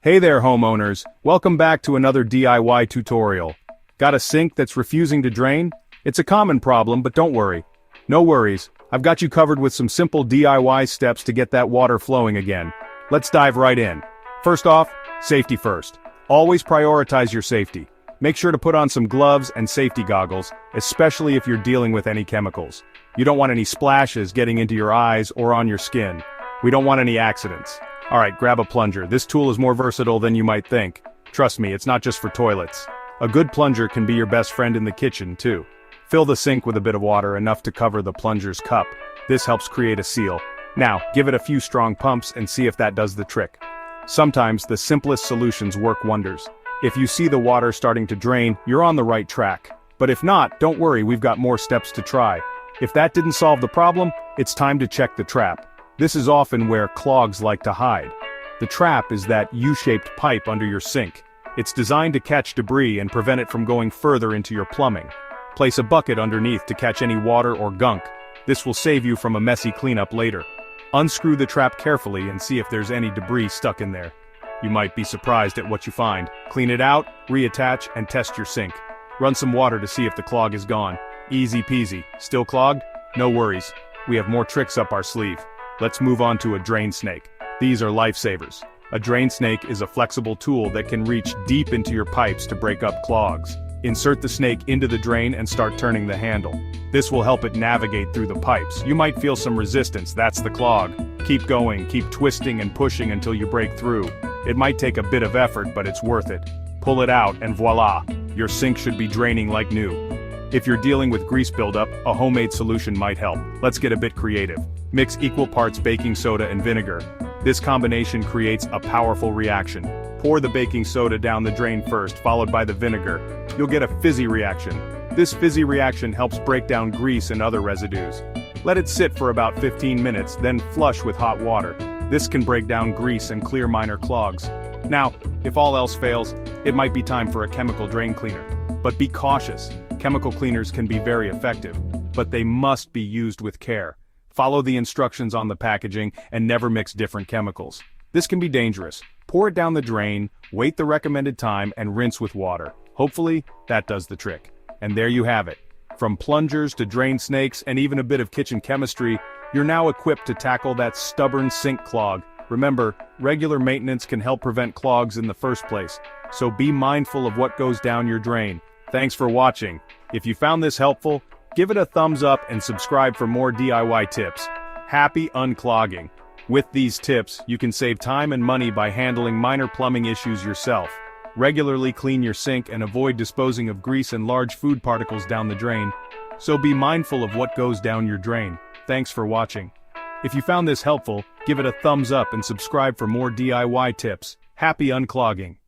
Hey there homeowners, welcome back to another DIY tutorial. Got a sink that's refusing to drain? It's a common problem, but don't worry. No worries, I've got you covered with some simple DIY steps to get that water flowing again. Let's dive right in. First off, safety first. Always prioritize your safety. Make sure to put on some gloves and safety goggles, especially if you're dealing with any chemicals. You don't want any splashes getting into your eyes or on your skin. We don't want any accidents. Alright, grab a plunger. This tool is more versatile than you might think. Trust me, it's not just for toilets. A good plunger can be your best friend in the kitchen, too. Fill the sink with a bit of water, enough to cover the plunger's cup. This helps create a seal. Now, give it a few strong pumps and see if that does the trick. Sometimes, the simplest solutions work wonders. If you see the water starting to drain, you're on the right track. But if not, don't worry, we've got more steps to try. If that didn't solve the problem, it's time to check the trap. This is often where clogs like to hide. The trap is that U-shaped pipe under your sink. It's designed to catch debris and prevent it from going further into your plumbing. Place a bucket underneath to catch any water or gunk. This will save you from a messy cleanup later. Unscrew the trap carefully and see if there's any debris stuck in there. You might be surprised at what you find. Clean it out, reattach, and test your sink. Run some water to see if the clog is gone. Easy peasy. Still clogged? No worries. We have more tricks up our sleeve. Let's move on to a drain snake. These are lifesavers. A drain snake is a flexible tool that can reach deep into your pipes to break up clogs. Insert the snake into the drain and start turning the handle. This will help it navigate through the pipes. You might feel some resistance, that's the clog. Keep going, keep twisting and pushing until you break through. It might take a bit of effort, but it's worth it. Pull it out and voila, your sink should be draining like new. If you're dealing with grease buildup, a homemade solution might help. Let's get a bit creative. Mix equal parts baking soda and vinegar. This combination creates a powerful reaction. Pour the baking soda down the drain first, followed by the vinegar. You'll get a fizzy reaction. This fizzy reaction helps break down grease and other residues. Let it sit for about 15 minutes, then flush with hot water. This can break down grease and clear minor clogs. Now, if all else fails, it might be time for a chemical drain cleaner. But be cautious. Chemical cleaners can be very effective, but they must be used with care. Follow the instructions on the packaging and never mix different chemicals. This can be dangerous. Pour it down the drain, wait the recommended time, and rinse with water. Hopefully, that does the trick. And there you have it. From plungers to drain snakes and even a bit of kitchen chemistry, you're now equipped to tackle that stubborn sink clog. Remember, regular maintenance can help prevent clogs in the first place. So be mindful of what goes down your drain. Thanks for watching. If you found this helpful, give it a thumbs up and subscribe for more DIY tips. Happy unclogging! With these tips, you can save time and money by handling minor plumbing issues yourself. Regularly clean your sink and avoid disposing of grease and large food particles down the drain. So be mindful of what goes down your drain. Thanks for watching. If you found this helpful, give it a thumbs up and subscribe for more DIY tips. Happy unclogging!